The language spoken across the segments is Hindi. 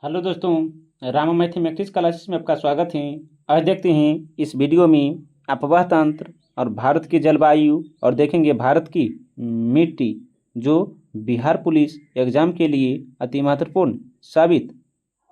हेलो दोस्तों, रामा मैथमेटिक्स क्लासेस में आपका स्वागत है। आज देखते हैं इस वीडियो में अपवाह तंत्र और भारत की जलवायु और देखेंगे भारत की मिट्टी जो बिहार पुलिस एग्जाम के लिए अति महत्वपूर्ण साबित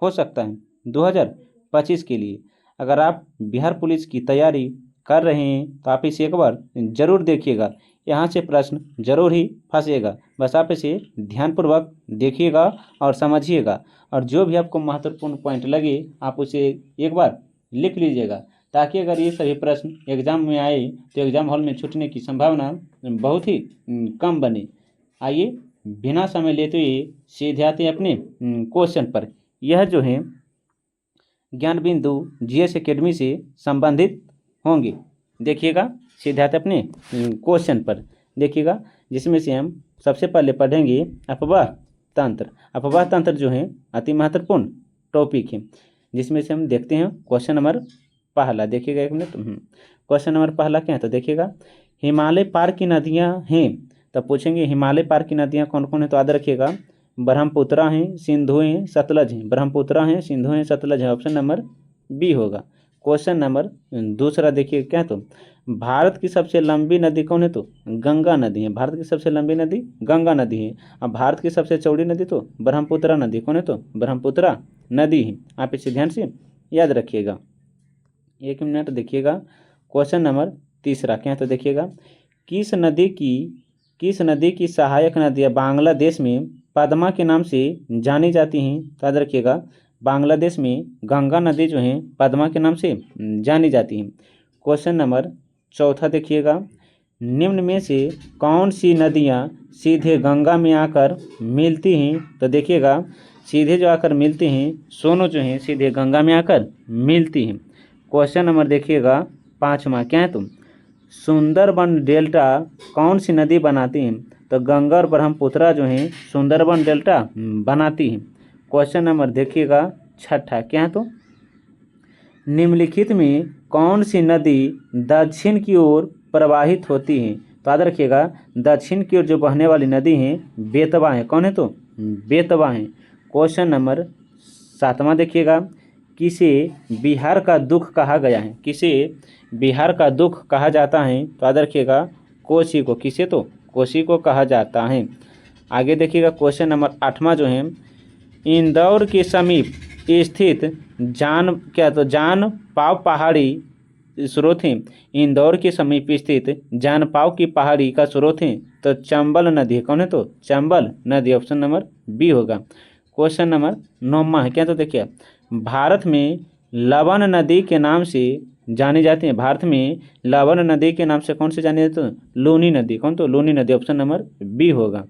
हो सकता है 2025 के लिए। अगर आप बिहार पुलिस की तैयारी कर रहे हैं तो आप इसे एक बार ज़रूर देखिएगा। यहाँ से प्रश्न जरूर ही फंसेगा, बस आप इसे ध्यानपूर्वक देखिएगा और समझिएगा, और जो भी आपको महत्वपूर्ण पॉइंट लगे आप उसे एक बार लिख लीजिएगा, ताकि अगर ये सभी प्रश्न एग्जाम में आए तो एग्जाम हॉल में छूटने की संभावना बहुत ही कम बने। आइए बिना समय लेते हुए सीधे आते हैं अपने क्वेश्चन पर। यह जो है ज्ञान बिंदु जीएस एकेडमी से संबंधित होंगे। देखिएगा सीधे आते अपने क्वेश्चन पर, देखिएगा, जिसमें से हम सबसे पहले पढ़ेंगे अपवाह तंत्र। अपवाह तंत्र जो है अति महत्वपूर्ण टॉपिक है, जिसमें से हम देखते हैं क्वेश्चन नंबर पहला। देखिएगा एक मिनट, क्वेश्चन नंबर पहला क्या है तो देखिएगा, हिमालय पार की नदियां हैं। तो पूछेंगे हिमालय पार की नदियां कौन कौन है, तो याद रखिएगा ब्रह्मपुत्रा हैं, सिंधु हैं, सतलज हैं। ब्रह्मपुत्रा हैं, सिंधु हैं, सतलज हैं। ऑप्शन नंबर बी होगा। क्वेश्चन नंबर दूसरा देखिए क्या है, तो भारत की सबसे लंबी नदी कौन है, तो गंगा नदी है। भारत की सबसे लंबी नदी गंगा नदी है। अब भारत की सबसे चौड़ी नदी तो ब्रह्मपुत्रा नदी कौन है, तो ब्रह्मपुत्रा नदी है। आप इसे ध्यान से याद रखिएगा। एक मिनट देखिएगा, क्वेश्चन नंबर तीसरा क्या है, तो देखिएगा, किस नदी की सहायक नदियाँ बांग्लादेश में पद्मा के नाम से जानी जाती हैं। तो याद रखिएगा बांग्लादेश में गंगा नदी जो है पद्मा के नाम से जानी जाती है। क्वेश्चन नंबर चौथा देखिएगा, निम्न में से कौन सी नदियाँ सीधे गंगा में आकर मिलती हैं। तो देखिएगा सीधे जो आकर मिलती हैं सोनो जो हैं सीधे गंगा में आकर मिलती हैं। क्वेश्चन नंबर देखिएगा पाँचवा क्या है, तुम सुंदरबन डेल्टा कौन सी नदी बनाती हैं। तो गंगा और ब्रह्मपुत्रा जो हैं सुंदरबन डेल्टा बनाती हैं। क्वेश्चन नंबर देखिएगा छठा क्या है, तो निम्नलिखित में कौन सी नदी दक्षिण की ओर प्रवाहित होती है। तो याद रखिएगा दक्षिण की ओर जो बहने वाली नदी हैं बेतवा है। कौन है, तो बेतवा है। क्वेश्चन नंबर सातवां देखिएगा, किसे बिहार का दुख कहा गया है। किसे बिहार का दुख कहा जाता है। तो याद रखिएगा कोसी को। किसे, तो कोसी को कहा जाता है। आगे देखिएगा क्वेश्चन नंबर आठवां जो है, इंदौर के समीप स्थित जान पाव पहाड़ी स्रोत है। इंदौर के समीप स्थित जान पाव की पहाड़ी का स्रोत है तो चंबल नदी है। कौन है, तो चंबल नदी। ऑप्शन नंबर बी होगा। क्वेश्चन नंबर नौवां है क्या, तो देखिए, भारत में लवन नदी के नाम से जानी जाती है। भारत में लवन नदी के नाम से कौन से जानी जाती है, तो लूनी नदी। कौन, तो लूनी नदी। ऑप्शन नंबर बी होगा।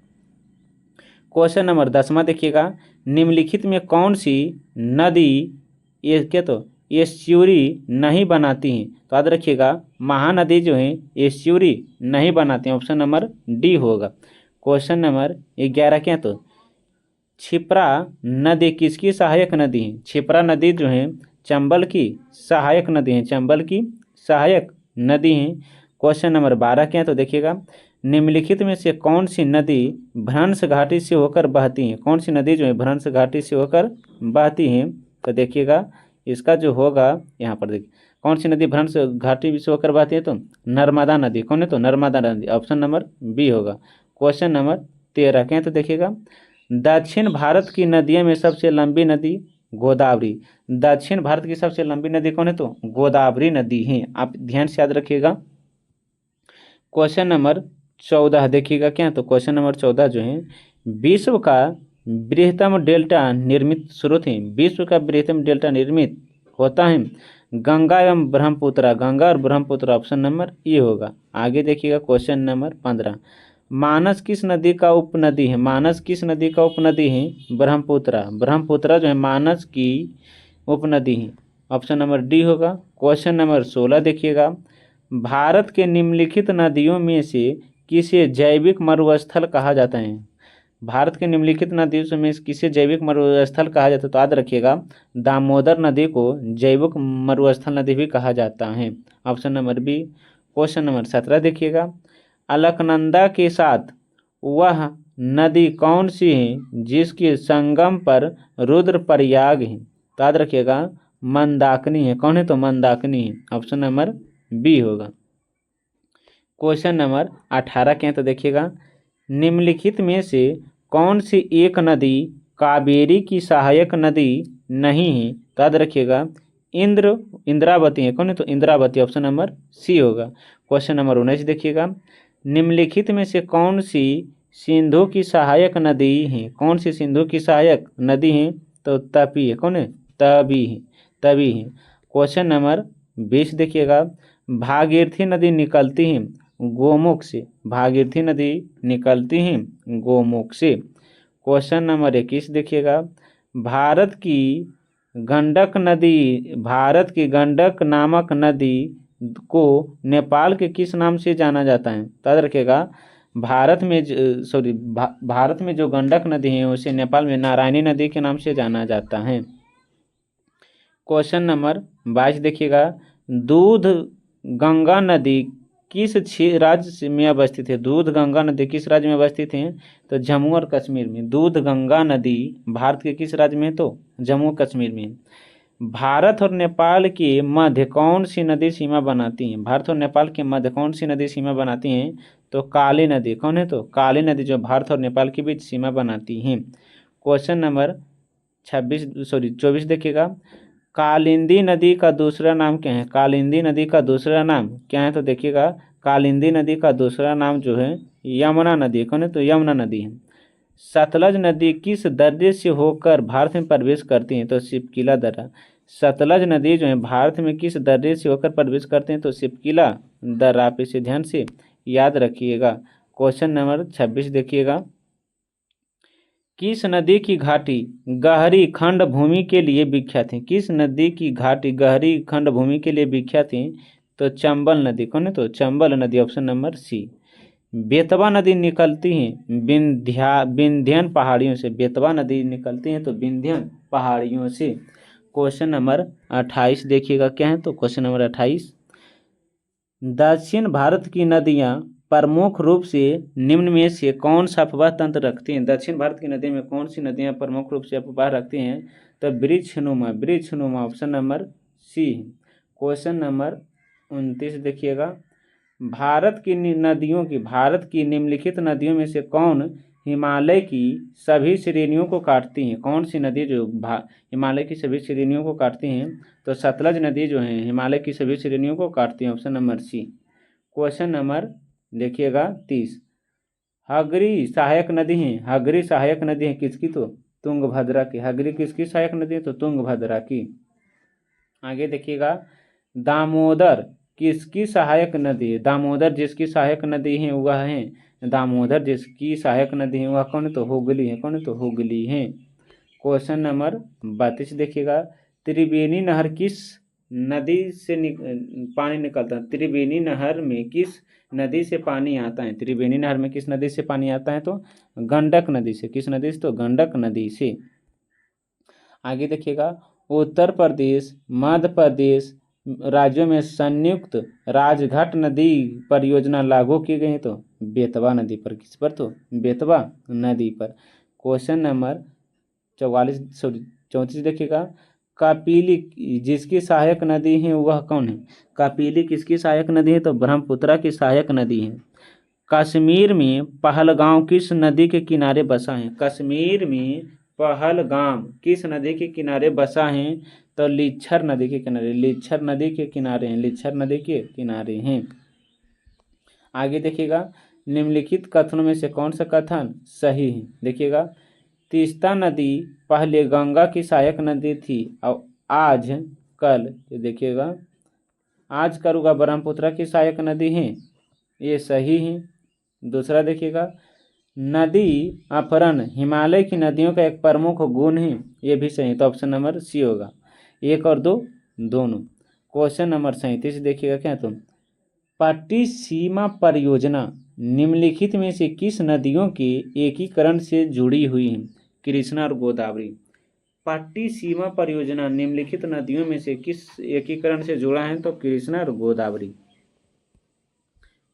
क्वेश्चन नंबर 10वां देखिएगा, निम्नलिखित में कौन सी नदी ये क्या, तो एस्च्यूरी नहीं बनाती हैं। तो याद रखिएगा महानदी जो है एस्च्यूरी नहीं बनाती हैं। ऑप्शन नंबर डी होगा। क्वेश्चन नंबर 11 क्या, तो क्षिप्रा नदी किसकी सहायक नदी है। क्षिप्रा नदी जो है चंबल की सहायक नदी है। चंबल की सहायक नदी है। क्वेश्चन नंबर 12 क्या, तो देखिएगा, निम्नलिखित में से कौन सी नदी भ्रंश घाटी से होकर बहती है। कौन सी नदी जो है भ्रंश घाटी से होकर बहती है। तो देखिएगा इसका जो होगा यहाँ पर देखिए, कौन सी नदी भ्रंश घाटी से होकर बहती है, तो नर्मदा नदी। कौन है, तो नर्मदा नदी। ऑप्शन नंबर बी होगा। क्वेश्चन नंबर 13 क्या है, तो देखिएगा, दक्षिण भारत की नदियों में सबसे लंबी नदी गोदावरी। दक्षिण भारत की सबसे लंबी नदी कौन है, तो गोदावरी नदी है। आप ध्यान से याद रखिएगा। क्वेश्चन नंबर 14 देखिएगा क्या, तो क्वेश्चन नंबर 14 जो है, विश्व का बृहत्तम डेल्टा निर्मित स्रोत है। विश्व का बृहत्तम डेल्टा निर्मित होता है गंगा एवं ब्रह्मपुत्रा। गंगा और ब्रह्मपुत्रा। ऑप्शन नंबर ए होगा। आगे देखिएगा क्वेश्चन नंबर 15, मानस किस नदी का उपनदी है। मानस किस नदी का उपनदी है, ब्रह्मपुत्रा। ब्रह्मपुत्रा जो है मानस की उपनदी है। ऑप्शन नंबर डी होगा। क्वेश्चन नंबर 16 देखिएगा, भारत के निम्नलिखित नदियों में से किसे जैविक मरुस्थल कहा जाता है। भारत के निम्नलिखित नदियों में किसे जैविक मरुस्थल कहा जाता है। तो याद रखिएगा दामोदर नदी को जैविक मरुस्थल नदी भी कहा जाता है। Option number B. Question number 17 देखिएगा, अलकनंदा के साथ वह नदी कौन सी है जिसके संगम पर रुद्रप्रयाग है? तो याद रखिएगा मंदाकिनी है। कौन है? तो मंदाकिनी है। ऑप्शन नंबर बी होगा। क्वेश्चन नंबर 18 के हैं, तो देखिएगा निम्नलिखित में से कौन सी एक नदी कावेरी की सहायक नदी नहीं है? तो याद रखिएगा इंद्रावती है। कौन है? तो इंद्रावती। ऑप्शन नंबर सी होगा। क्वेश्चन नंबर 19 देखिएगा निम्नलिखित में से कौन सी सिंधु की सहायक नदी है? कौन सी सिंधु की सहायक नदी है? तो तपी है। कौन है? तभी है। क्वेश्चन नंबर 20 देखिएगा भागीरथी नदी निकलती है गोमुख से। भागीरथी नदी निकलती है गोमुख से। क्वेश्चन नंबर 21 देखिएगा भारत की गंडक नामक नदी को नेपाल के किस नाम से जाना जाता है? याद रखिएगा भारत में जो गंडक नदी है उसे नेपाल में नारायणी नदी के नाम से जाना जाता है। क्वेश्चन नंबर 22 देखिएगा दूध गंगा नदी किस राज्य में अवस्थित है? दूध गंगा नदी किस राज्य में अवस्थित है? तो जम्मू और कश्मीर में। दूध गंगा नदी भारत के किस राज्य में? तो जम्मू कश्मीर में। भारत और नेपाल के मध्य कौन सी नदी सीमा बनाती है? भारत और नेपाल के मध्य कौन सी नदी सीमा बनाती है? तो काली नदी। कौन है? तो काली नदी जो भारत और नेपाल के बीच सीमा बनाती है। क्वेश्चन नंबर 24 देखिएगा कालिंदी नदी का दूसरा नाम क्या है? कालिंदी नदी का दूसरा नाम क्या है? तो देखिएगा कालिंदी नदी का दूसरा नाम जो है यमुना नदी है। कौन है? तो यमुना नदी है। सतलज नदी किस दर्रे से होकर भारत में प्रवेश करती है? तो शिपकिला दर्रा। सतलज नदी जो है भारत में किस दर्रे से होकर प्रवेश करते हैं? तो शिपकिला दर्रा। पे से ध्यान से याद रखिएगा। क्वेश्चन नंबर 26 देखिएगा किस नदी की घाटी गहरी खंड भूमि के लिए विख्यात है? किस नदी की घाटी गहरी खंड भूमि के लिए विख्यात है? तो चंबल नदी। कौन है? तो चंबल नदी। ऑप्शन नंबर सी। बेतवा नदी निकलती है विंध्यन पहाड़ियों से। बेतवा नदी निकलती है तो विंध्यन पहाड़ियों से। क्वेश्चन नंबर 28 देखिएगा क्या है? तो क्वेश्चन नंबर 28 दक्षिण भारत की नदियां प्रमुख रूप से निम्न में से कौन सा अफवाह तंत्र रखती हैं? दक्षिण भारत की नदी में कौन सी नदियां प्रमुख रूप से अफवाह रखती हैं? तो वृक्षनुमा। Option number C. Question number 29 देखिएगा भारत की निम्नलिखित नदियों में से कौन हिमालय की सभी श्रेणियों को काटती हैं? कौन सी नदी जो हिमालय की सभी श्रेणियों को काटती हैं? तो सतलज नदी जो है हिमालय की सभी श्रेणियों को काटती है। Option number C. Question number देखिएगा 30 हगरी सहायक नदी है किसकी? तो तुंगभद्रा की। हगरी किसकी सहायक नदी है? तो तुंगभद्रा की। आगे देखिएगा दामोदर किसकी सहायक नदी है? दामोदर जिसकी सहायक नदी है वह है दामोदर जिसकी सहायक नदी है वह कौन है? तो हुगली है। कौन है? तो हुगली है। क्वेश्चन नंबर 32 देखिएगा त्रिवेणी नहर किस नदी से पानी निकलता है? त्रिवेणी नहर में किस नदी से पानी आता है? त्रिवेणी नहर में किस नदी से पानी आता है? तो गंडक नदी से। किस नदी से? तो गंडक नदी से। आगे देखिएगा उत्तर प्रदेश मध्य प्रदेश राज्यों में संयुक्त राजघाट नदी परियोजना लागू की गई है? तो बेतवा नदी पर। किस पर? तो बेतवा नदी पर। क्वेश्चन नंबर 34 देखिएगा कापीली जिसकी सहायक नदी है वह कौन है? कापीली किसकी सहायक नदी है? तो ब्रह्मपुत्रा की सहायक नदी है। कश्मीर में पहलगांव किस नदी के किनारे बसा है? कश्मीर में पहलगाम किस नदी के किनारे बसा है? तो लीच्छर नदी के किनारे। लीच्छर नदी के किनारे हैं। लीच्छर नदी के किनारे हैं। आगे देखिएगा निम्नलिखित कथनों में से कौन सा कथन सही है? देखिएगा तीस्ता नदी पहले गंगा की सहायक नदी थी और आज कल देखिएगा आज कल वह ब्रह्मपुत्रा की सहायक नदी है। ये सही है। दूसरा देखिएगा नदी अपहरण हिमालय की नदियों का एक प्रमुख गुण है। ये भी सही है। तो ऑप्शन नंबर सी होगा। 1 और 2 दोनों। क्वेश्चन नंबर 37 देखिएगा क्या? तो पट्टी सीमा परियोजना निम्नलिखित में से किस नदियों के एकीकरण से जुड़ी हुई है? कृष्णा और गोदावरी। पट्टी सीमा परियोजना निम्नलिखित नदियों में से किस एकीकरण से जुड़ा है? तो कृष्णा और गोदावरी।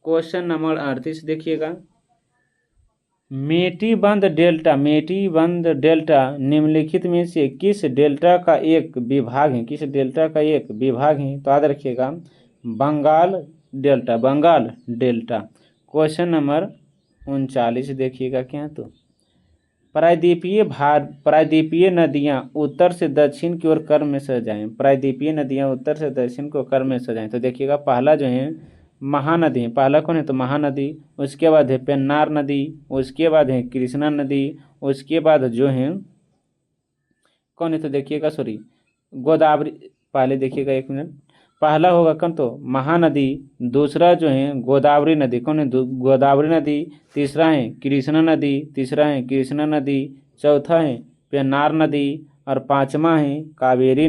क्वेश्चन नंबर 38 देखिएगा मेटीबंध डेल्टा निम्नलिखित में से किस डेल्टा का एक विभाग है? किस डेल्टा का एक विभाग है? तो याद रखिएगा बंगाल डेल्टा। क्वेश्चन नंबर 39 देखिएगा क्या तो प्रायद्वीपीय नदियां उत्तर से दक्षिण की ओर क्रम में सजाएं। प्रायद्वीपीय नदियां उत्तर से दक्षिण को क्रम में सजाएं। तो देखिएगा पहला जो है महानदी है। पहला कौन है? तो महानदी। उसके बाद है पेन्नार नदी, उसके बाद है कृष्णा नदी, उसके बाद जो है कौन है? तो देखिएगा सॉरी गोदावरी। पहले देखिएगा एक मिनट, पहला होगा कौन? तो महानदी। दूसरा जो है गोदावरी नदी। कौन है? गोदावरी नदी। तीसरा है कृष्णा नदी। चौथा है पेन्नार नदी। और पांचवा है कावेरी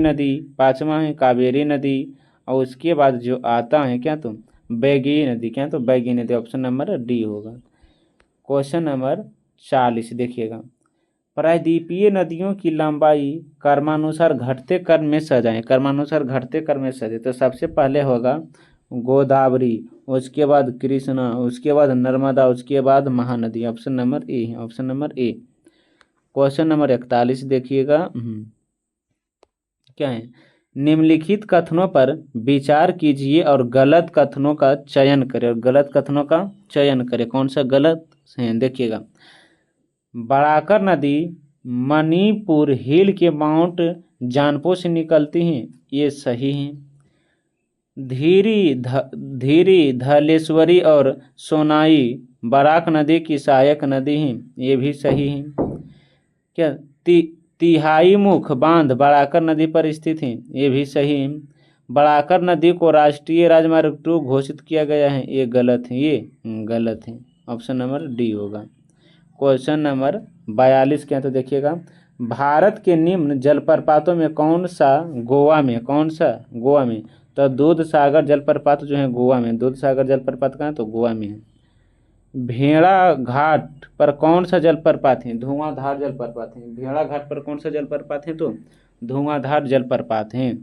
नदी। और उसके बाद जो आता है क्या? तो बैगी नदी। क्या? तो बैगी नदी। ऑप्शन नंबर डी होगा। क्वेश्चन नंबर 40 देखिएगा प्रायद्वीपीय नदियों की लंबाई क्रमानुसार घटते क्रम में सजाएं। तो सबसे पहले होगा गोदावरी, उसके बाद कृष्णा, उसके बाद नर्मदा, उसके बाद महानदी। ऑप्शन नंबर ए है। Option number A. Question number 41 देखिएगा क्या है? निम्नलिखित कथनों पर विचार कीजिए और गलत कथनों का चयन करें। कौन सा गलत है? देखिएगा बड़ाकर नदी मणिपुर हिल के माउंट जानपो से निकलती हैं, ये सही है। धीरी धलेश्वरी और सोनाई बराक नदी की सहायक नदी हैं, ये भी सही है। क्या? तिहाई मुख बांध बड़ाकर नदी पर स्थित है, ये भी सही है। बड़ाकर नदी को राष्ट्रीय राजमार्ग 2 घोषित किया गया है, ये गलत है। ऑप्शन नंबर डी होगा। क्वेश्चन नंबर 42 क्या? तो देखिएगा भारत के निम्न जलप्रपातों में कौन सा गोवा में? तो दूध सागर जलप्रपात जो है गोवा में। दूध सागर जलप्रपात कहाँ? तो गोवा में है। भेड़ा घाट पर कौन सा जलप्रपात है? धुआंधार जलप्रपात है। भेड़ा घाट पर कौन सा जलप्रपात है? तो धुआंधार जलप्रपात है।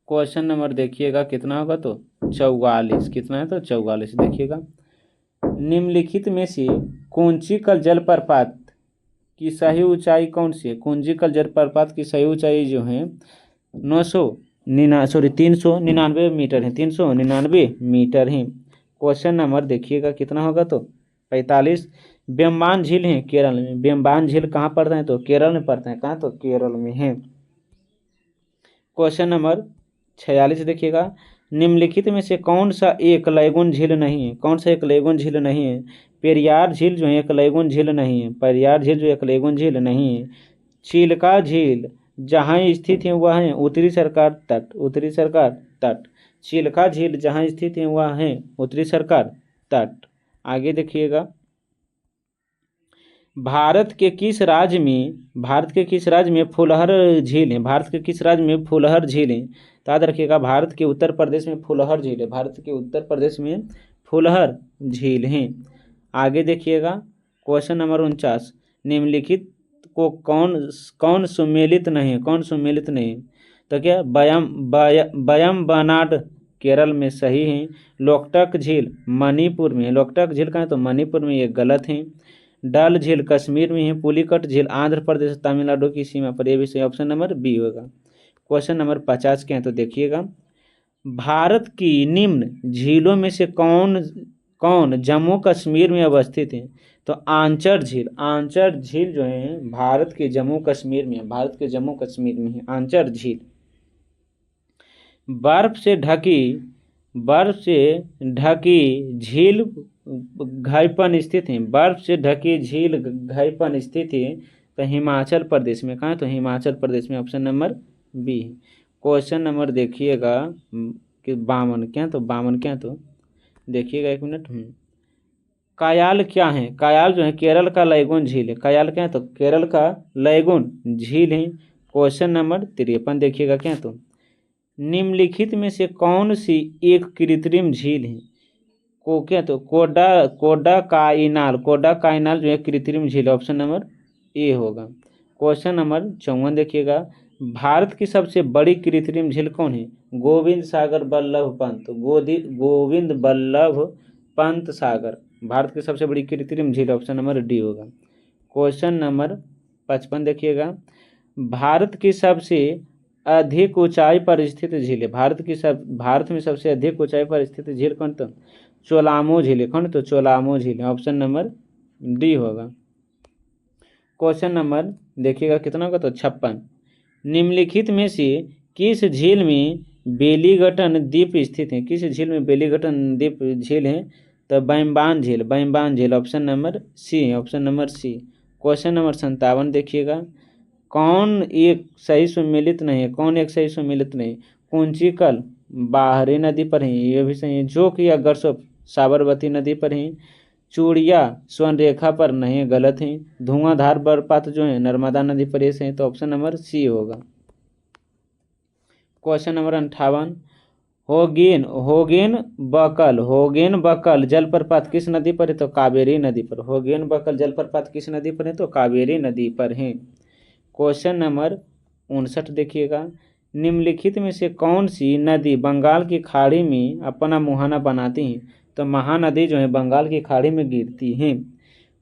क्वेश्चन नंबर देखिएगा कितना होगा? तो 44। कितना है? तो 44 देखिएगा निम्नलिखित में से कुंचिकल जलप्रपात की सही ऊंचाई कौन सी है? कुंचिकल जलप्रपात की सही ऊंचाई जो है 399 मीटर है। 399 मीटर है। क्वेश्चन नंबर देखिएगा कितना होगा? तो 45। बेम्बान झील है केरल में। बेम्बान झील कहाँ पड़ता है? तो केरल में पड़ता है। कहाँ? तो केरल में है। क्वेश्चन नंबर 46 देखिएगा निम्नलिखित में से कौन सा एक लैगून झील नहीं है? पेरियार झील जो है एक लैगून झील नहीं है। चिल्का झील जहाँ स्थित है वह है उत्तरी सरकार तट। चिल्का झील जहाँ स्थित है वह है उत्तरी सरकार तट। आगे देखिएगा भारत के किस राज्य में फुलहर झील है? तो याद रखिएगा भारत के उत्तर प्रदेश में फुलहर झील है। आगे देखिएगा क्वेश्चन नंबर 49 निम्नलिखित को कौन सुमेलित नहीं है? तो क्या बयम्बनाड केरल में सही है। लोकटक झील मणिपुर में। लोकटक झील कहाँ है? तो मणिपुर में, ये गलत है। डल झील कश्मीर में है। पुलिकट झील आंध्र प्रदेश तमिलनाडु की सीमा पर, ये भी सही। ऑप्शन नंबर बी होगा। क्वेश्चन नंबर 50 के हैं तो देखिएगा भारत की निम्न झीलों में से कौन जम्मू कश्मीर में अवस्थित है? तो आंचर झील जो है भारत के जम्मू कश्मीर में है आंचर झील। बर्फ से ढकी झील घाईपन स्थित है। तो हिमाचल प्रदेश में। कहाँ? तो हिमाचल प्रदेश में। ऑप्शन नंबर बी है। क्वेश्चन नंबर देखिएगा कि 52 तो देखिएगा एक मिनट। कायाल क्या है? कायाल जो है केरल का लैगून झील है। कायाल क्या है? तो केरल का लैगून झील है। क्वेश्चन नंबर 53 देखिएगा क्या? तो निम्नलिखित में से कौन सी एक कृत्रिम झील है? तो कोडा काइनाल जो है कृत्रिम झील। ऑप्शन नंबर ए होगा। क्वेश्चन नंबर 54 देखिएगा भारत की सबसे बड़ी कृत्रिम झील कौन है? गोविंद बल्लभ पंत सागर। भारत की सबसे बड़ी कृत्रिम झील, ऑप्शन नंबर डी होगा। क्वेश्चन नंबर 55 देखिएगा, भारत की सबसे अधिक ऊंचाई पर स्थित झील है। भारत में सबसे अधिक ऊंचाई पर स्थित झील कौन? तो चोलामो झील है। कौन? तो चोलामो झील है, ऑप्शन नंबर डी होगा। क्वेश्चन नंबर देखिएगा कितना होगा? तो 56, निम्नलिखित में से किस झील में बेलीघटन द्वीप स्थित है? किस झील में बेलीघटन द्वीप झील है? तो बैम्बान झील, बैम्बान झील, option number C, option number C. Question number 57 देखिएगा, कौन एक सही सुमेलित नहीं है? कौन एक सही सुमेलित नहीं? कुंचिकल बाहरी नदी पर है, ये भी सही है। जोक या गरसोप साबरमती नदी पर है। चूड़िया स्वर्णरेखा पर नहीं, गलत है। धुआंधार बरपात जो है नर्मदा नदी पर, ये सही, तो ऑप्शन नंबर सी होगा। क्वेश्चन नंबर 58, होगेन बकल जलप्रपात किस नदी पर है? तो कावेरी नदी पर। होगेन बकल जलप्रपात किस नदी पर है? तो कावेरी नदी पर है। क्वेश्चन नंबर 59 देखिएगा, निम्नलिखित में से कौन सी नदी बंगाल की खाड़ी में अपना मुहाना बनाती है? तो महानदी जो है बंगाल की खाड़ी में गिरती है।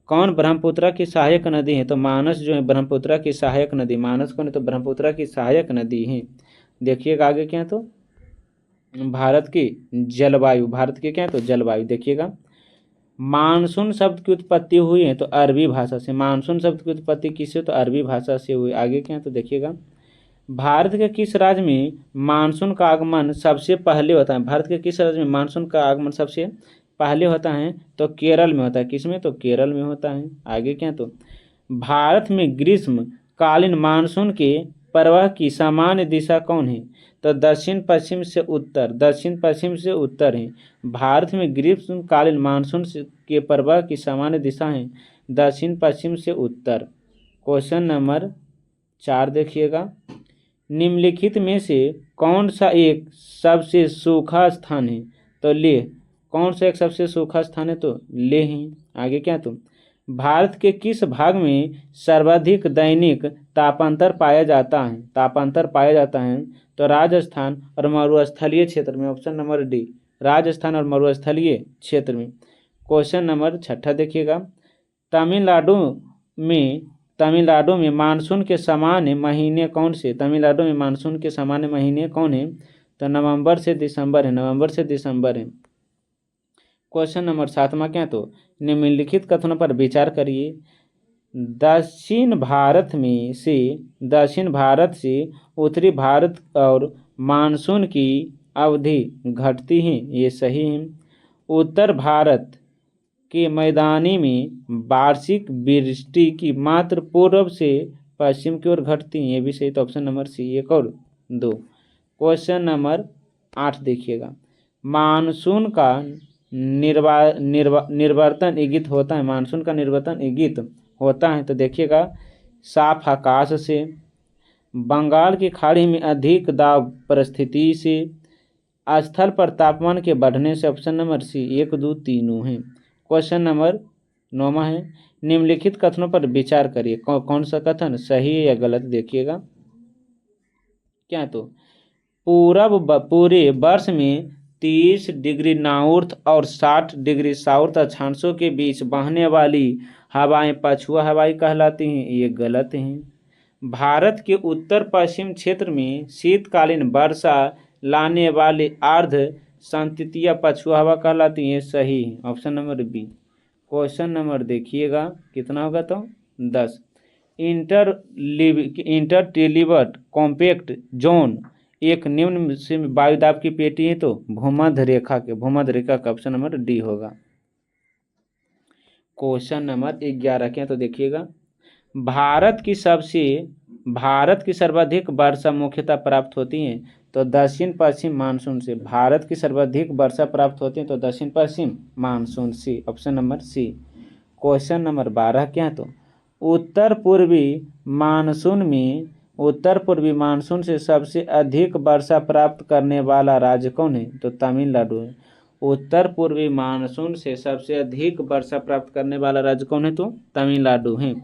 कौन ब्रह्मपुत्र की सहायक नदी है? तो मानस जो है ब्रह्मपुत्र की सहायक नदी। मानस कौन है? तो ब्रह्मपुत्र की सहायक नदी है। देखिएगा आगे क्या है? तो भारत की जलवायु, भारत की क्या है? तो जलवायु देखिएगा, मानसून शब्द की उत्पत्ति हुई है तो अरबी भाषा से। मानसून शब्द की उत्पत्ति किससे? तो अरबी भाषा से हुई। आगे क्या है? तो देखिएगा, भारत के किस राज्य में मानसून का आगमन सबसे पहले होता है? भारत के किस राज्य में मानसून का आगमन सबसे पहले होता है? तो केरल में होता है। किस में? तो केरल में होता है। आगे क्या है? तो भारत में ग्रीष्मकालीन मानसून के प्रवाह की सामान्य दिशा कौन है? तो दक्षिण पश्चिम से उत्तर, दक्षिण पश्चिम से उत्तर है। भारत में ग्रीष्मकालीन मानसून के प्रवाह की सामान्य दिशा है दक्षिण पश्चिम से उत्तर। क्वेश्चन नंबर 4 देखिएगा, निम्नलिखित में से कौन सा एक सबसे सूखा स्थान है? तो लेह। कौन सा एक सबसे सूखा स्थान है? तो लेह है। आगे क्या? तो भारत के किस भाग में सर्वाधिक दैनिक तापांतर पाया जाता है? तापांतर पाया जाता है तो राजस्थान और मरुस्थलीय क्षेत्र में, ऑप्शन नंबर डी, राजस्थान और मरुस्थलीय क्षेत्र में। क्वेश्चन नंबर 6 देखिएगा, तमिलनाडु में मानसून के सामान्य महीने कौन से? तमिलनाडु में मानसून के सामान्य महीने कौन है? तो नवंबर से दिसंबर है, नवंबर से दिसंबर है। क्वेश्चन नंबर 7 क्या? तो निम्नलिखित कथनों पर विचार करिए। दक्षिण भारत से उत्तरी भारत और मानसून की अवधि घटती है, ये सही है। उत्तर भारत के मैदानी में वार्षिक वृष्टि की मात्रा पूर्व से पश्चिम की ओर घटती है, ये भी सही, तो ऑप्शन नंबर सी 1 और 2। क्वेश्चन नंबर 8 देखिएगा, मानसून का निर्वर्तन इंगित होता है। मानसून का निर्वर्तन इंगित होता है तो देखिएगा, साफ आकाश से, बंगाल की खाड़ी में अधिक दाब परिस्थिति से, स्थल पर तापमान के बढ़ने से, ऑप्शन नंबर सी 1 2 तीनों हैं। क्वेश्चन नंबर 9 है, निम्नलिखित कथनों पर विचार करिए। कौन सा कथन सही है या गलत? देखिएगा क्या? तो पूरे वर्ष में 30 डिग्री नॉर्थ और 60 डिग्री साउथ अक्षांशों के बीच बहने वाली हवाएं पछुआ हवाएं कहलाती हैं, ये गलत हैं। भारत के उत्तर पश्चिम क्षेत्र में शीतकालीन वर्षा लाने वाले अर्ध संततीय पछुआ हवा कहलाती है, सही है, option number B. Question number देखिएगा कितना होगा? तो 10, इंटरटिलिबर्ट कॉम्पैक्ट जोन एक निम्न से वायुदाब की पेटी है तो भूमध्य रेखा का ऑप्शन नंबर डी होगा। क्वेश्चन नंबर 11 क्या? तो देखिएगा, भारत की सर्वाधिक वर्षा मुख्यतः प्राप्त होती है तो दक्षिण पश्चिम मानसून से। भारत की सर्वाधिक वर्षा प्राप्त होती है तो दक्षिण पश्चिम मानसून से, option number C. Question number 12 क्या? तो उत्तर पूर्वी मानसून से सबसे अधिक वर्षा प्राप्त करने वाला राज्य कौन है? तो तमिलनाडु है। उत्तर पूर्वी मानसून से सबसे अधिक वर्षा प्राप्त करने वाला राज्य कौन है? तो तमिलनाडु है।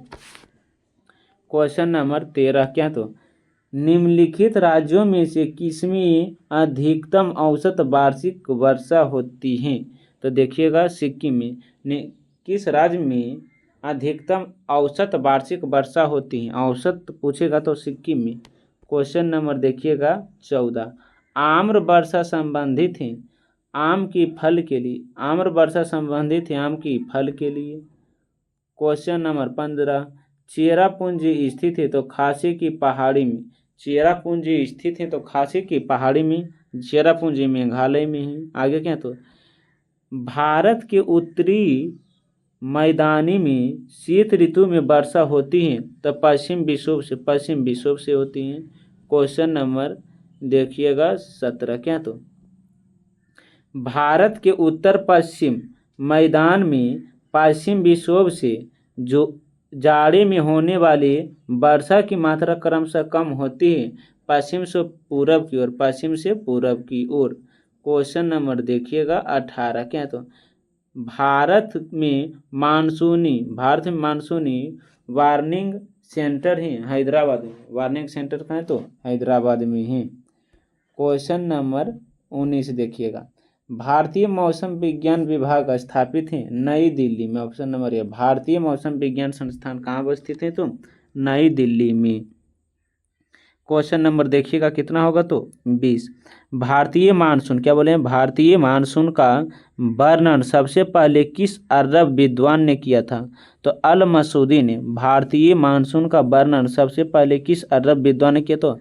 क्वेश्चन नंबर 13 क्या? तो निम्नलिखित राज्यों में से किसमें अधिकतम औसत वार्षिक वर्षा होती है? तो देखिएगा सिक्किम में। किस राज्य में अधिकतम औसत वार्षिक वर्षा होती है? औसत पूछेगा तो सिक्किम में। क्वेश्चन नंबर देखिएगा 14। आम्र वर्षा संबंधित है आम की फल के लिए। आम्र वर्षा संबंधित है आम की फल के लिए। Question number 15। चेरापूंजी स्थित है तो खासी की पहाड़ी में। चेरापूंजी स्थित है तो खासी की पहाड़ी में। चेरापूंजी मेघालय में है। आगे क्या तो भारत के उत्तरी मैदानी में शीत ऋतु में वर्षा होती है तो पश्चिम विक्षोभ से होती है। क्वेश्चन नंबर देखिएगा 17। क्या तो भारत के उत्तर पश्चिम मैदान में पश्चिम विक्षोभ से जो जाड़े में होने वाली वर्षा की मात्रा क्रमशः कम होती है पश्चिम से पूरब की ओर। पश्चिम से पूरब की ओर। क्वेश्चन नंबर देखिएगा 18। क्या तो भारत में मानसूनी वार्निंग सेंटर है हैदराबाद में। वार्निंग सेंटर कहाँ है तो हैदराबाद में है। क्वेश्चन नंबर 19 देखिएगा। भारतीय मौसम विज्ञान विभाग स्थापित है नई दिल्ली में। ऑप्शन नंबर ए। भारतीय मौसम विज्ञान संस्थान कहाँ अवस्थित है तो नई दिल्ली में। क्वेश्चन नंबर देखिएगा कितना होगा तो 20। भारतीय मानसून क्या बोले हैं? भारतीय मानसून का वर्णन सबसे पहले किस अरब विद्वान ने किया था? तो अल मसूदी ने। भारतीय मानसून का वर्णन सबसे पहले किस अरब विद्वान ने किया? तो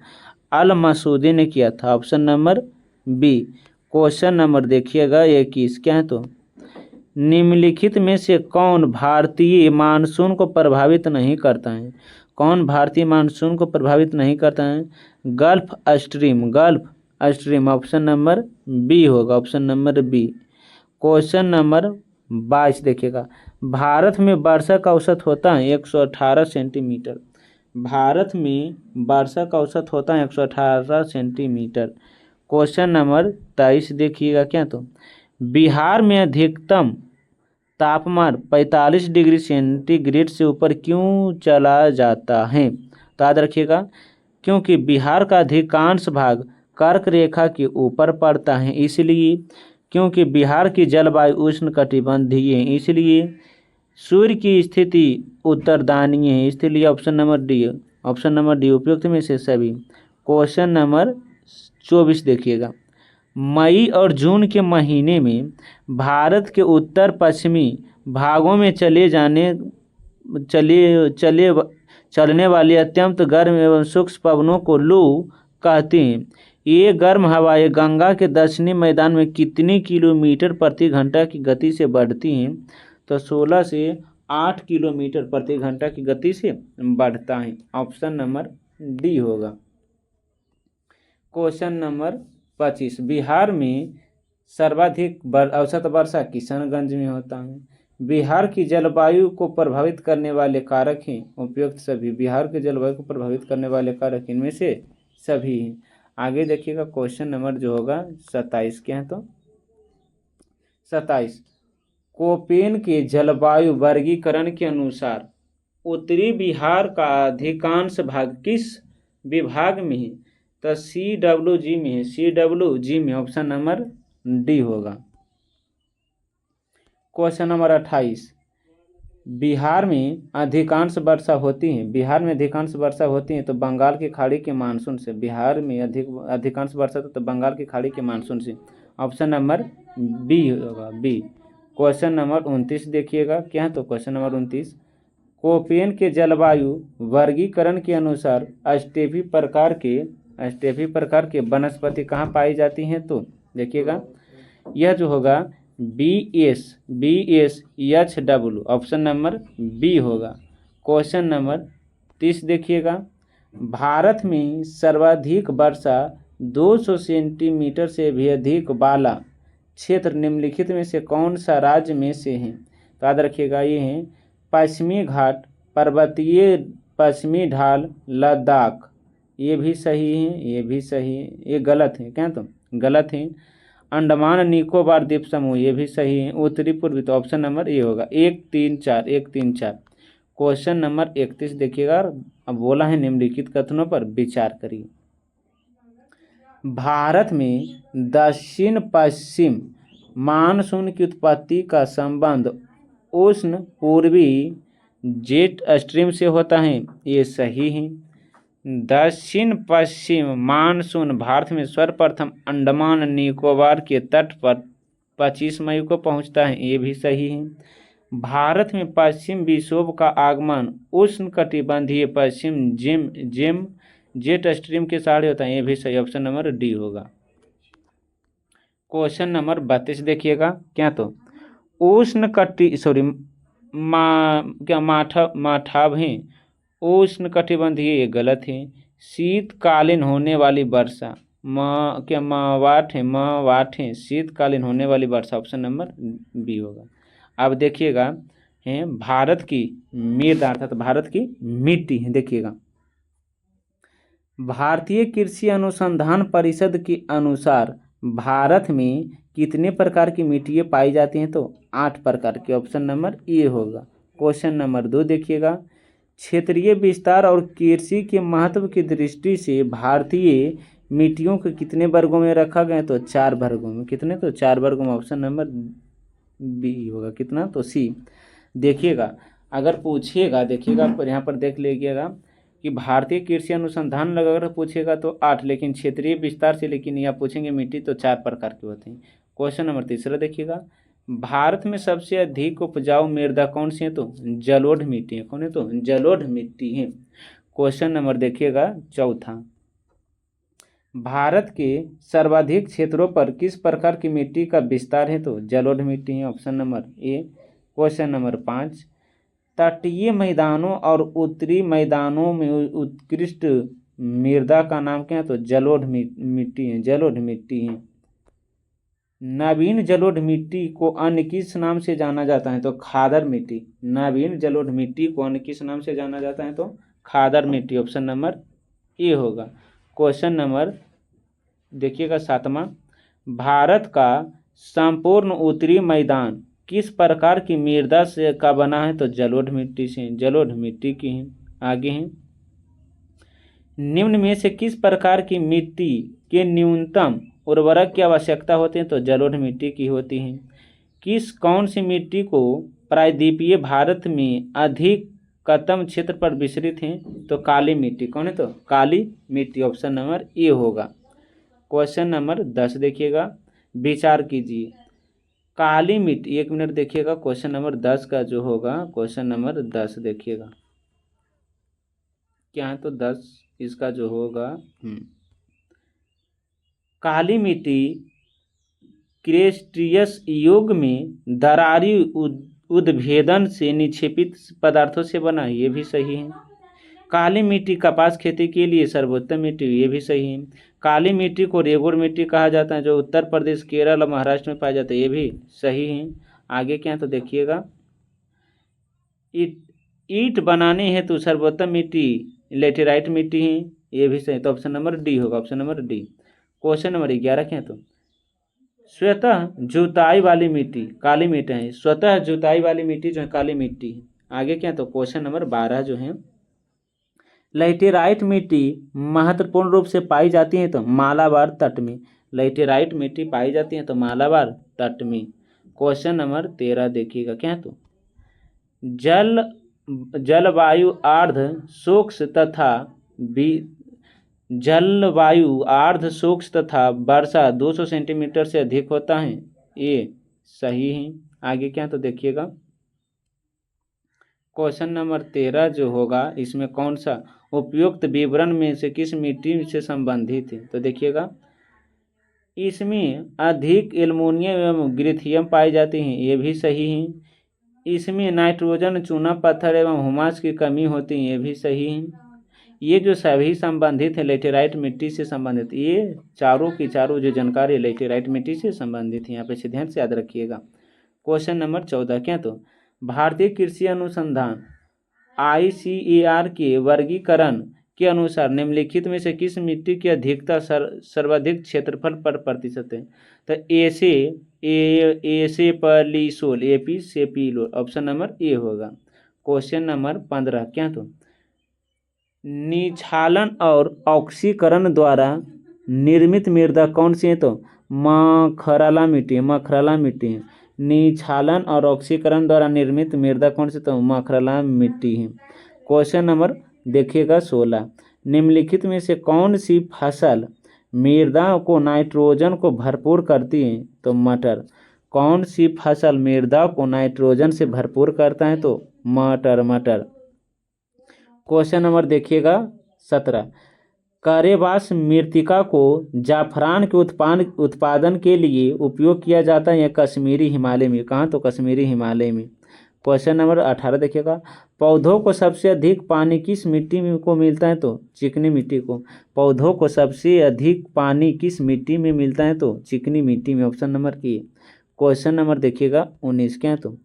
अल मसूदी ने किया था। Option number B. Question number देखिएगा 21। क्या है तो निम्नलिखित में से कौन भारतीय मानसून को प्रभावित नहीं करता है? कौन भारतीय मानसून को प्रभावित नहीं करता है? Gulf stream option number B होगा। Option number B. Question number 22 देखिएगा। भारत में वर्षा का औसत होता है 118 सेंटीमीटर। भारत में वर्षा का औसत होता है 118 सेंटीमीटर। क्वेश्चन नंबर 23 देखिएगा। क्या तो बिहार में अधिकतम तापमान 45 डिग्री सेंटीग्रेड से ऊपर क्यों चला जाता है? तो याद रखिएगा क्योंकि बिहार का अधिकांश भाग कर्क रेखा के ऊपर पड़ता है इसलिए। क्योंकि बिहार की जलवायु उष्णकटिबंधीय है इसलिए। सूर्य की स्थिति उत्तरदायीय है इसलिए। Option number D. Option number D उपयुक्त में से सभी। क्वेश्चन नंबर 24 देखिएगा। मई और जून के महीने में भारत के उत्तर पश्चिमी भागों में चलने वाली अत्यंत गर्म एवं सूक्ष्म पवनों को लू कहते हैं। ये गर्म हवाएं गंगा के दक्षिणी मैदान में कितनी किलोमीटर प्रति घंटा की गति से बढ़ती हैं? तो 16 से 8 किलोमीटर प्रति घंटा की गति से बढ़ता है। ऑप्शन नंबर डी होगा। Question number 25। बिहार में सर्वाधिक औसत वर्षा किशनगंज में होता है। बिहार की जलवायु को प्रभावित करने वाले कारक हैं उपयुक्त सभी। बिहार के जलवायु को प्रभावित करने वाले कारक इनमें से सभी हैं। आगे देखिएगा क्वेश्चन नंबर जो होगा 27। क्या है तो 27। कोपेन के जलवायु वर्गीकरण के अनुसार उत्तरी बिहार का अधिकांश भाग किस विभाग में है? तो CWG में है। CWG में। ऑप्शन नंबर डी होगा। Question number 28। बिहार में अधिकांश वर्षा होती है। बिहार में अधिकांश वर्षा होती है तो बंगाल की खाड़ी के मानसून से। बिहार में अधिकांश वर्षा तो बंगाल की खाड़ी के मानसून से। ऑप्शन नंबर बी होगा बी। क्वेश्चन नंबर 29 देखिएगा। क्या है तो क्वेश्चन नंबर 29। कोपेन के जलवायु वर्गीकरण के अनुसार स्टेपी प्रकार के वनस्पति कहाँ पाई जाती हैं? तो देखिएगा यह जो होगा BSHW। ऑप्शन नंबर बी होगा। क्वेश्चन नंबर 30 देखिएगा। भारत में सर्वाधिक वर्षा 200 सेंटीमीटर से भी अधिक वाला क्षेत्र निम्नलिखित में से कौन सा राज्य में से है? तो याद रखिएगा ये है पश्चिमी घाट, पर्वतीय पश्चिमी ढाल, लद्दाख। ये भी सही है, ये भी सही है, ये गलत है। क्या तो गलत है। अंडमान निकोबार द्वीप समूह ये भी सही है। उत्तरी पूर्वी तो ऑप्शन नंबर ए होगा 1 3 4 1 3 4। क्वेश्चन नंबर 31 देखिएगा। अब बोला है निम्नलिखित कथनों पर विचार करिए। भारत में दक्षिण पश्चिम मानसून की उत्पत्ति का संबंध उष्ण पूर्वी जेट स्ट्रीम से होता है, ये सही है। दक्षिण पश्चिम मानसून भारत में सर्वप्रथम अंडमान निकोबार के तट पर 25 मई को पहुंचता है, ये भी सही है। भारत में पश्चिम विक्षोभ का आगमन उष्णकटिबंधीय पश्चिम जिम जेट स्ट्रीम के सहारे होता है, ये भी सही, ऑप्शन नंबर डी होगा। क्वेश्चन नंबर 32 देखिएगा, क्या तो माठाव है उष्णकटिबंधीय, ये गलत है। शीतकालीन होने वाली वर्षा मवाठ है शीतकालीन होने वाली वर्षा, ऑप्शन नंबर बी होगा। अब देखिएगा है भारत की मृदा अर्थात भारत की मिट्टी है। देखिएगा भारतीय कृषि अनुसंधान परिषद के अनुसार भारत में कितने प्रकार की मिट्टियाँ पाई जाती हैं, तो 8 प्रकार की, ऑप्शन नंबर ए होगा। क्वेश्चन नंबर 2 देखिएगा, क्षेत्रीय विस्तार और कृषि के महत्व की दृष्टि से भारतीय मिट्टियों को कितने वर्गों में रखा गया, तो 4 वर्गों में। कितने, तो 4 वर्गों में, ऑप्शन नंबर बी होगा। कितना, तो सी। देखिएगा अगर पूछिएगा, देखिएगा पर यहाँ पर देख लीजिएगा कि भारतीय कृषि अनुसंधान अगर पूछेगा तो 8, लेकिन क्षेत्रीय विस्तार से लेकिन यहाँ पूछेंगे मिट्टी तो 4 प्रकार के होते हैं। क्वेश्चन नंबर 3 देखिएगा, भारत में सबसे अधिक उपजाऊ मृदा कौन सी है, तो जलोढ़ मिट्टी है। कौन है, तो जलोढ़ मिट्टी है। क्वेश्चन नंबर देखिएगा 4, भारत के सर्वाधिक क्षेत्रों पर किस प्रकार की मिट्टी का विस्तार है, तो जलोढ़ मिट्टी है, option number A. Question number 5, तटीय मैदानों और उत्तरी मैदानों में उत्कृष्ट मृदा का नाम क्या है, तो जलोढ़ मिट्टी है, जलोढ़ मिट्टी है। नवीन जलोढ़ मिट्टी को अन्य किस नाम से जाना जाता है, तो खादर मिट्टी। नवीन जलोढ़ मिट्टी को अन्य किस नाम से जाना जाता है, तो खादर मिट्टी, ऑप्शन नंबर ए होगा। क्वेश्चन नंबर देखिएगा 7, भारत का संपूर्ण उत्तरी मैदान किस प्रकार की मृदा से का बना है, तो जलोढ़ मिट्टी से, जलोढ़ मिट्टी की है। आगे हैं, निम्न में से किस प्रकार की मिट्टी के न्यूनतम उर्वरक की आवश्यकता होती है, तो जलोढ़ मिट्टी की होती है। कौन सी मिट्टी को प्रायद्वीपीय भारत में अधिकतम क्षेत्र पर विस्तृत है, तो काली मिट्टी। कौन है, तो काली मिट्टी, ऑप्शन नंबर ए होगा। क्वेश्चन नंबर 10 देखिएगा, विचार कीजिए, काली मिट्टी, 1 मिनट देखिएगा, क्वेश्चन नंबर 10 का जो होगा, क्वेश्चन नंबर 10 देखिएगा क्या है, तो 10 इसका जो होगा काली मिट्टी क्रेस्टियस युग में दरारी उद्भेदन से निक्षेपित पदार्थों से बना, ये भी सही है। काली मिट्टी कपास खेती के लिए सर्वोत्तम मिट्टी, ये भी सही है। काली मिट्टी को रेगुर मिट्टी कहा जाता है, जो उत्तर प्रदेश, केरल और महाराष्ट्र में पाया जाता है, ये भी सही है। आगे क्या है, तो देखिएगा, ईंट बनाने हेतु सर्वोत्तम मिट्टी लेटेराइट मिट्टी है, ये भी सही, तो ऑप्शन नंबर डी होगा, option number D. Question number 11 क्या है, तो स्वतः जुताई वाली मिट्टी काली मिट्टी है, स्वतः जुताई वाली मिट्टी जो है काली मिट्टी है। आगे क्या है, तो क्वेश्चन नंबर 12 जो है, लैटेराइट मिट्टी महत्वपूर्ण रूप से पाई जाती है, तो मालाबार तट में। लैटेराइट मिट्टी पाई जाती है, तो मालाबार तट में। क्वेश्चन नंबर 13 देखिएगा, क्या है, तो जलवायु आर्द्र शुष्क तथा वर्षा 200 सेंटीमीटर से अधिक होता है, ये सही है। आगे क्या, तो देखिएगा क्वेश्चन नंबर 13 जो होगा, इसमें कौन सा उपयुक्त विवरण में से किस मिट्टी से संबंधित है, तो देखिएगा इसमें अधिक एल्युमिनियम एवं ग्लिथियम पाई जाती हैं, ये भी सही है। इसमें नाइट्रोजन, चूना पत्थर एवं हुमास की कमी होती है, ये भी सही है। ये जो सभी संबंधित है लेटेराइट मिट्टी से संबंधित, ये चारों की चारों जो जानकारी लेटेराइट मिट्टी से संबंधित है, यहाँ पे ध्यान से याद रखिएगा। क्वेश्चन नंबर 14 क्या, तो भारतीय कृषि अनुसंधान ICAR के वर्गीकरण के अनुसार निम्नलिखित में से किस मिट्टी की अधिकता सर्वाधिक क्षेत्रफल पर प्रतिशत है, तो एसेपलीसोल, एपीसेपिलोल, ऑप्शन नंबर ए होगा। क्वेश्चन नंबर 15 क्या, तो निछालन और ऑक्सीकरण द्वारा निर्मित मृदा कौन सी है, तो मखरला मिट्टी है, मखरला मिट्टी है। निछालन और ऑक्सीकरण द्वारा निर्मित मृदा कौन सी, तो मखरला मिट्टी है। क्वेश्चन नंबर देखिएगा 16, निम्नलिखित में से कौन सी फसल मृदा को नाइट्रोजन को भरपूर करती है, तो मटर। कौन सी फसल मृदा को नाइट्रोजन से भरपूर करता है, तो मटर, मटर। क्वेश्चन नंबर देखिएगा 17, करेबास मृत्तिका को जाफरान के उत्पादन के लिए उपयोग किया जाता है यह कश्मीरी हिमालय में, कहाँ, तो कश्मीरी हिमालय में। क्वेश्चन नंबर 18 देखिएगा, पौधों को सबसे अधिक पानी किस मिट्टी में को मिलता है, तो चिकनी मिट्टी को। पौधों को सबसे अधिक पानी किस मिट्टी में मिलता है, तो चिकनी मिट्टी में, option number A. Question number देखिएगा 19, क्या, तो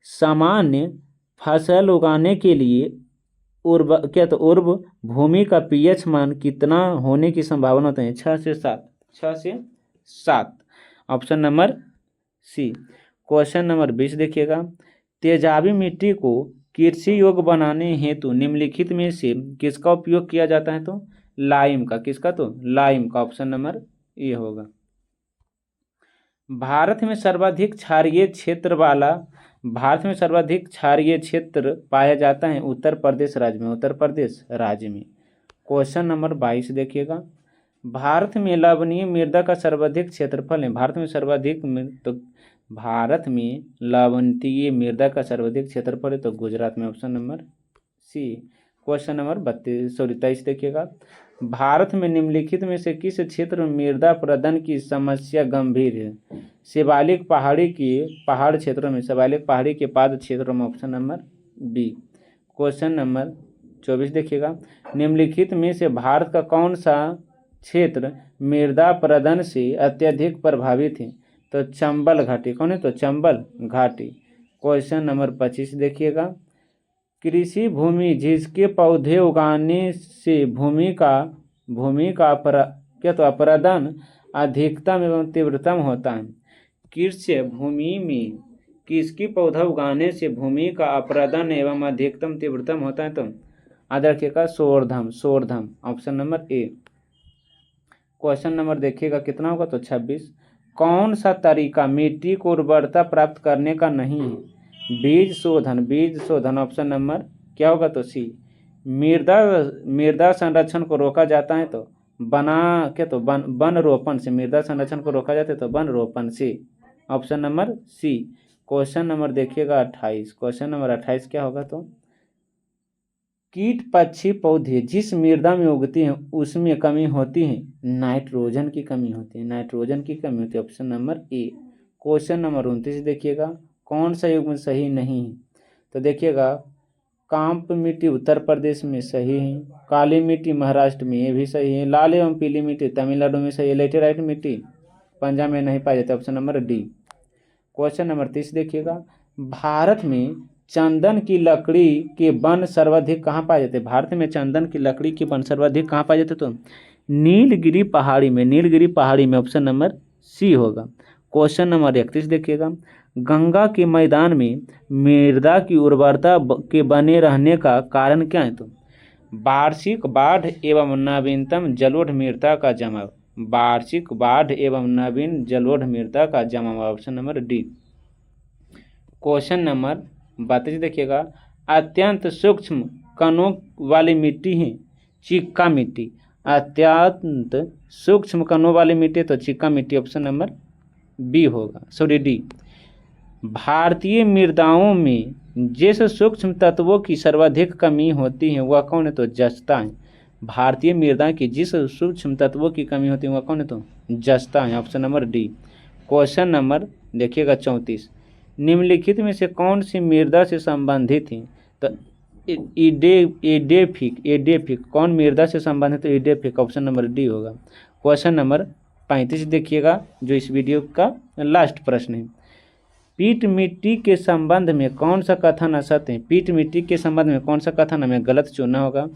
सामान्य फसल उगाने के लिए उर्वर भूमि का पीएच मान कितना होने की संभावना होता है, 6 से 7, 6 से 7, option number C. Question number 20 देखिएगा, तेजाबी मिट्टी को कृषि योग्य बनाने हेतु निम्नलिखित में से किसका उपयोग किया जाता है, तो लाइम का। किसका, तो लाइम का, ऑप्शन नंबर ए होगा। भारत में सर्वाधिक क्षारीय क्षेत्र पाया जाता है उत्तर प्रदेश राज्य में, उत्तर प्रदेश राज्य में। क्वेश्चन नंबर 22 देखिएगा, भारत में लवणीय मृदा का सर्वाधिक क्षेत्रफल है, भारत में लवणीय मृदा का सर्वाधिक क्षेत्रफल है, तो गुजरात में, option number C. Question number 23 देखिएगा, भारत में निम्नलिखित में से किस क्षेत्र में मृदा प्रदन की समस्या गंभीर है, शिवालिक पहाड़ क्षेत्रों में, शिवालिक पहाड़ी के पाद क्षेत्रों में, option number B. Question number 24 देखिएगा, निम्नलिखित में से भारत का कौन सा क्षेत्र मृदा प्रदन से अत्यधिक प्रभावित है, तो चंबल घाटी। कौन है, तो चंबल घाटी। क्वेश्चन नंबर 25 देखिएगा, कृषि भूमि जिसके पौधे उगाने से भूमि का अपरदन अधिकतम एवं तीव्रतम होता है। कृषि भूमि में किसकी पौधा उगाने से भूमि का अपरदन एवं अधिकतम तीव्रतम होता है, तो याद रखिएगा शोरधम, option number A. Question number देखिएगा कितना होगा, तो 26, कौन सा तरीका मिट्टी को उर्वरता प्राप्त करने का नहीं है, बीज शोधन, ऑप्शन नंबर क्या होगा, तो सी। मृदा संरक्षण को रोका जाता है, तो वन रोपण से मृदा संरक्षण को रोका जाता है, तो वन रोपण से, option number C. Question number देखिएगा 28, क्वेश्चन नंबर 28 क्या होगा, तो कीट पक्षी पौधे जिस मृदा में उगती हैं उसमें कमी होती है, नाइट्रोजन की कमी होती है, option number A. Question number 29 देखिएगा, कौन सा युग्म सही नहीं है, तो देखिएगा कांप मिट्टी उत्तर प्रदेश में सही है, काली मिट्टी महाराष्ट्र में, ये भी सही है, लाल एवं पीली मिट्टी तमिलनाडु में सही है, लेटेराइट मिट्टी पंजाब में नहीं पाई जाती, option number D. Question number 30 देखिएगा, भारत में चंदन की लकड़ी के वन सर्वाधिक कहाँ पाए जाते हैं, भारत में चंदन की लकड़ी के वन सर्वाधिक कहाँ पाए जाते, तो नीलगिरी पहाड़ी में, ऑप्शन नंबर सी होगा। क्वेश्चन नंबर 31 देखिएगा, गंगा के मैदान में मृदा की उर्वरता के बने रहने का कारण क्या है, तो वार्षिक बाढ़ एवं नवीनतम जलोढ़ मृदा का जमाव, option number D. Question number 32 देखिएगा, अत्यंत सूक्ष्म कणों वाली मिट्टी है चिक्का मिट्टी, अत्यंत सूक्ष्म कणों वाली मिट्टी, तो चिक्का मिट्टी, ऑप्शन नंबर बी होगा, डी। भारतीय मृदाओं में जिस सूक्ष्म तत्वों की सर्वाधिक कमी होती है वह कौन है, तो जस्ता है। भारतीय मृदा की जिस सूक्ष्म तत्वों की कमी होती है वह कौन है, तो जस्ता है, option number D. Question number देखिएगा 34, निम्नलिखित में से कौन सी मृदा से संबंधित है, तो एडेफिक कौन मृदा से संबंधित है, एडेफिक, ऑप्शन नंबर डी होगा। क्वेश्चन नंबर 35 देखिएगा, जो इस वीडियो का लास्ट प्रश्न है, पीट मिट्टी के संबंध में कौन सा कथन असत्य है, पीट मिट्टी के संबंध में कौन सा कथन हमें गलत चुनना होगा,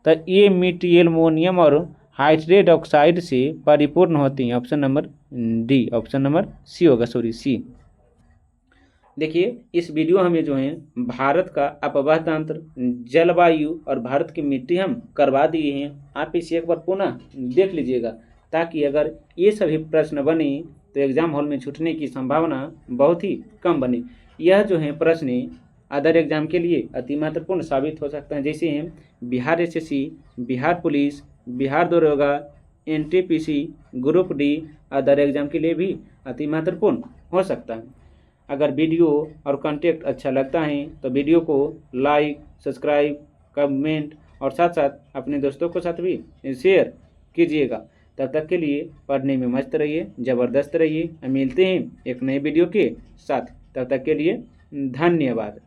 तो ये मिट्टी एल्युमिनियम और हाइड्रेट ऑक्साइड से परिपूर्ण होती है, option number D, option number C होगा, सी। देखिए इस वीडियो हमें जो है भारत का अपवाह तंत्र, जलवायु और भारत की मिट्टी हम करवा दिए हैं, आप इसे एक बार पुनः देख लीजिएगा ताकि अगर ये सभी प्रश्न बने तो एग्ज़ाम हॉल में छूटने की संभावना बहुत ही कम बने। यह जो है प्रश्न अदर एग्ज़ाम के लिए अति महत्वपूर्ण साबित हो सकता है, जैसे हैं बिहार एसएससी, बिहार पुलिस, बिहार दरोगा, NTPC, group D other exam के लिए भी अति महत्वपूर्ण हो सकता है। अगर वीडियो और कंटेंट अच्छा लगता है तो वीडियो को लाइक, सब्सक्राइब, कमेंट और साथ साथ अपने दोस्तों के साथ भी शेयर कीजिएगा। तब तक के लिए पढ़ने में मस्त रहिए, ज़बरदस्त रहिए। मिलते हैं एक नए वीडियो के साथ, तब तक के लिए धन्यवाद।